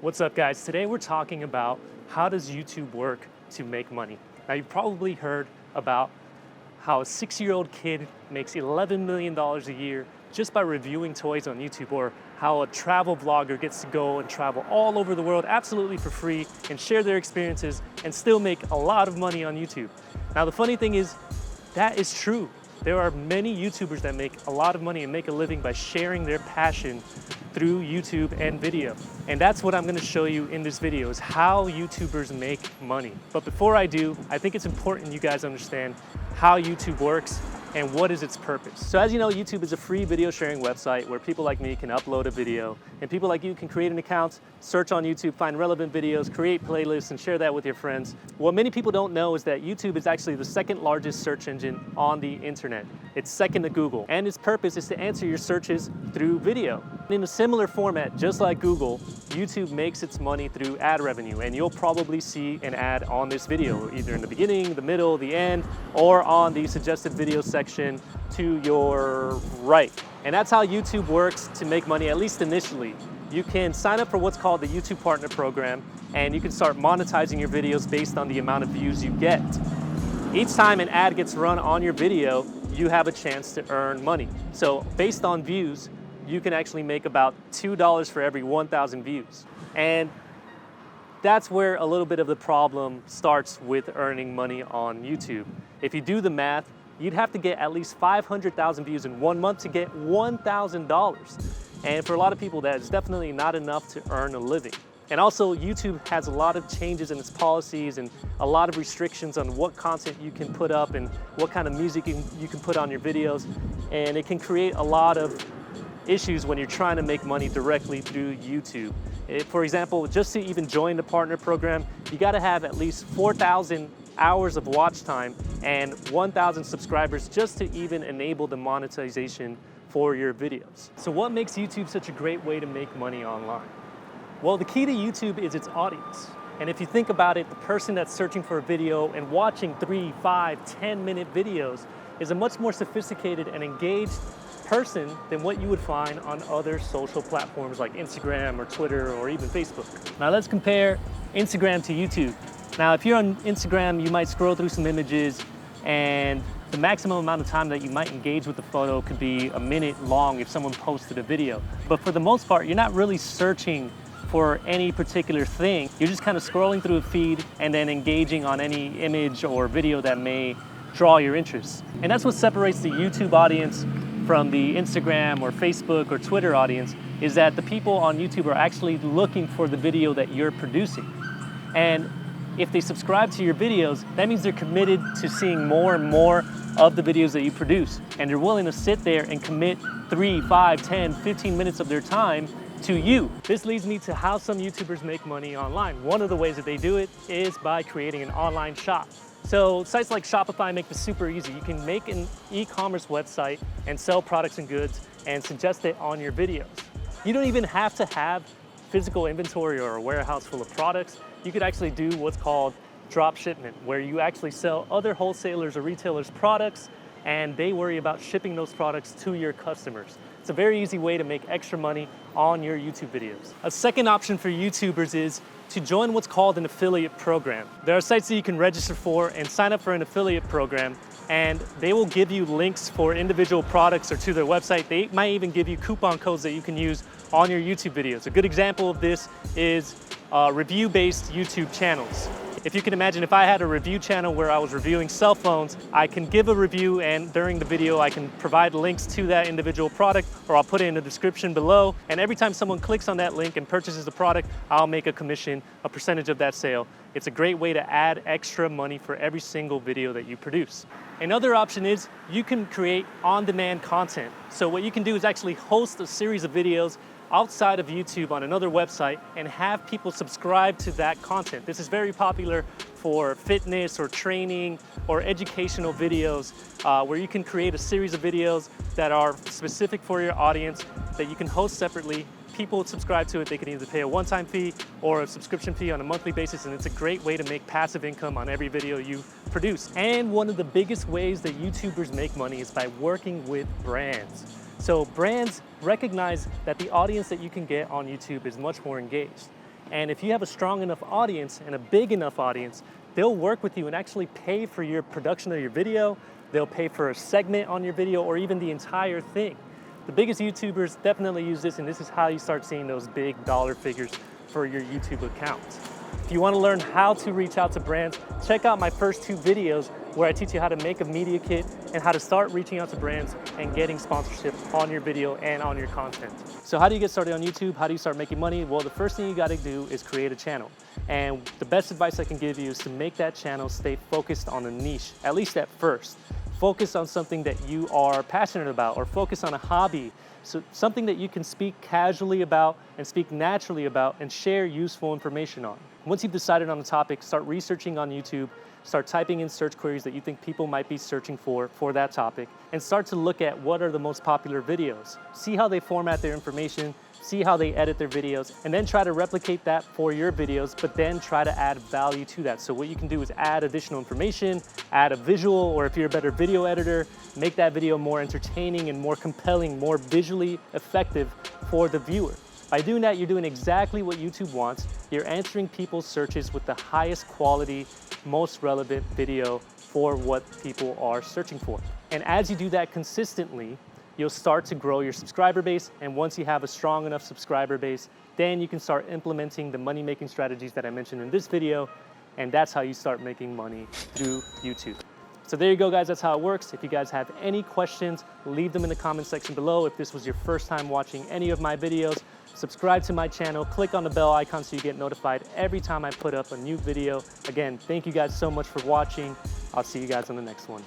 What's up, guys? Today we're talking about how does YouTube work to make money. Now, you've probably heard about how a 6-year-old kid makes $11 million a year just by reviewing toys on YouTube, or how a travel vlogger gets to go and travel all over the world absolutely for free and share their experiences and still make a lot of money on YouTube. Now, the funny thing is, that is true. There are many YouTubers that make a lot of money and make a living by sharing their passion through YouTube and video. And that's what I'm gonna show you in this video, is how YouTubers make money. But before I do, I think it's important you guys understand how YouTube works and what is its purpose. So as you know, YouTube is a free video sharing website where people like me can upload a video, and people like you can create an account, search on YouTube, find relevant videos, create playlists, and share that with your friends. What many people don't know is that YouTube is actually the second largest search engine on the internet. It's second to Google, and its purpose is to answer your searches through video. In a similar format, just like Google, YouTube makes its money through ad revenue, and you'll probably see an ad on this video, either in the beginning, the middle, the end, or on the suggested video section to your right. And that's how YouTube works to make money, at least initially. You can sign up for what's called the YouTube Partner Program, and you can start monetizing your videos based on the amount of views you get. Each time an ad gets run on your video, you have a chance to earn money. So based on views, you can actually make about $2 for every 1,000 views. And that's where a little bit of the problem starts with earning money on YouTube. If you do the math, you'd have to get at least 500,000 views in 1 month to get $1,000. And for a lot of people, that is definitely not enough to earn a living. And also, YouTube has a lot of changes in its policies and a lot of restrictions on what content you can put up and what kind of music you can put on your videos. And it can create a lot of issues when you're trying to make money directly through YouTube. For example, just to even join the partner program, you gotta have at least 4,000 hours of watch time and 1,000 subscribers just to even enable the monetization for your videos. So what makes YouTube such a great way to make money online? Well, the key to YouTube is its audience. And if you think about it, the person that's searching for a video and watching 3, 5, 10-minute videos is a much more sophisticated and engaged person than what you would find on other social platforms like Instagram or Twitter or even Facebook. Now let's compare Instagram to YouTube. Now, if you're on Instagram, you might scroll through some images, and the maximum amount of time that you might engage with the photo could be a minute long if someone posted a video. But for the most part, you're not really searching for any particular thing. You're just kind of scrolling through a feed and then engaging on any image or video that may draw your interest. And that's what separates the YouTube audience from the Instagram or Facebook or Twitter audience, is that the people on YouTube are actually looking for the video that you're producing. And if they subscribe to your videos, that means they're committed to seeing more and more of the videos that you produce. And they're willing to sit there and commit 3, 5, 10, 15 minutes of their time to you. This leads me to how some YouTubers make money online. One of the ways that they do it is by creating an online shop. So sites like Shopify make this super easy. You can make an e-commerce website and sell products and goods and suggest it on your videos. You don't even have to have physical inventory or a warehouse full of products. You could actually do what's called drop shipment, where you actually sell other wholesalers or retailers products, and they worry about shipping those products to your customers. It's a very easy way to make extra money on your YouTube videos. A second option for YouTubers is to join what's called an affiliate program. There are sites that you can register for and sign up for an affiliate program, and they will give you links for individual products or to their website. They might even give you coupon codes that you can use on your YouTube videos. A good example of this is review-based YouTube channels. If you can imagine, if I had a review channel where I was reviewing cell phones, I can give a review, and during the video I can provide links to that individual product, or I'll put it in the description below, and every time someone clicks on that link and purchases the product, I'll make a commission, a percentage of that sale. It's a great way to add extra money for every single video that you produce. Another option is you can create on-demand content. So what you can do is actually host a series of videos outside of YouTube on another website and have people subscribe to that content. This is very popular for fitness or training or educational videos, where you can create a series of videos that are specific for your audience that you can host separately. People subscribe to it. They can either pay a one-time fee or a subscription fee on a monthly basis, and it's a great way to make passive income on every video you produce. And one of the biggest ways that YouTubers make money is by working with brands. So brands recognize that the audience that you can get on YouTube is much more engaged. And if you have a strong enough audience and a big enough audience, they'll work with you and actually pay for your production of your video. They'll pay for a segment on your video or even the entire thing. The biggest YouTubers definitely use this, and this is how you start seeing those big dollar figures for your YouTube accounts. If you want to learn how to reach out to brands, check out my first 2 videos where I teach you how to make a media kit and how to start reaching out to brands and getting sponsorship on your video and on your content. So how do you get started on YouTube? How do you start making money? Well, the first thing you got to do is create a channel. And the best advice I can give you is to make that channel stay focused on a niche, at least at first. Focus on something that you are passionate about, or focus on a hobby. So something that you can speak casually about and speak naturally about and share useful information on. Once you've decided on a topic, start researching on YouTube, start typing in search queries that you think people might be searching for that topic, and start to look at what are the most popular videos. See how they format their information, see how they edit their videos, and then try to replicate that for your videos, but then try to add value to that. So what you can do is add additional information, add a visual, or if you're a better video editor, make that video more entertaining and more compelling, more visually effective for the viewer. By doing that, you're doing exactly what YouTube wants. You're answering people's searches with the highest quality, most relevant video for what people are searching for. And as you do that consistently, you'll start to grow your subscriber base. And once you have a strong enough subscriber base, then you can start implementing the money-making strategies that I mentioned in this video. And that's how you start making money through YouTube. So there you go, guys. That's how it works. If you guys have any questions, leave them in the comment section below. If this was your first time watching any of my videos, subscribe to my channel, click on the bell icon so you get notified every time I put up a new video. Again, thank you guys so much for watching. I'll see you guys on the next one.